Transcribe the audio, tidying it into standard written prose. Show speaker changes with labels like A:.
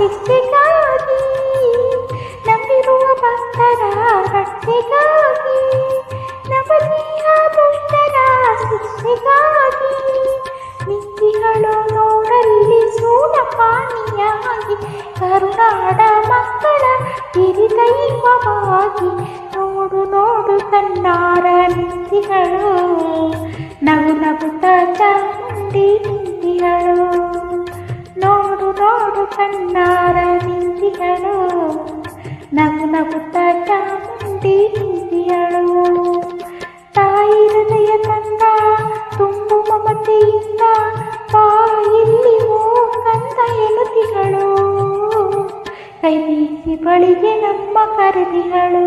A: ಶಿಕ್ಷೆಗಾಗಿ ನಂಬಿರುವ ಭಕ್ತರ ರಕ್ಷೆಗಾಗಿ ನವನೀಹ ದುಷ್ಟರ ಶಿಕ್ಷೆಗಾಗಿ ನಿಂದಿಗಳು ನೋಡಲ್ಲಿ ಸೂನಪಾನಿಯಾಗಿ ಕರುನಾಡ ಮಕ್ಕಳ ಹಿರಿದೈವವಾಗಿ ನೋಡು ನೋಡು ಕಣ್ಣಾರ ನಿಂದಿಗಳು ನಗು ನಗುತ್ತ ಚಾಮುಂಡಿ ನಿಂದಿಗಳು ನೋಡು ನೋಡು ಕಣ್ಣಾರ ನಿಂದಿಗಳು ನಗು ನಗುತ್ತ ಚಾಮುಂಡಿ ನಿಂದಿಗಳು ತಾಯಿ ಹೃದಯ ತಂದ ತುಂಬು ಮಮತೆಯಿಂದ ಬಾಯಿಲ್ಲಿ ಓ ಕಂದ ಎನುತಿಗಳು ಕೈ ಬೀಸಿ ಬಳಿಗೆ ನಮ್ಮ ಕರೆದಿಗಳು.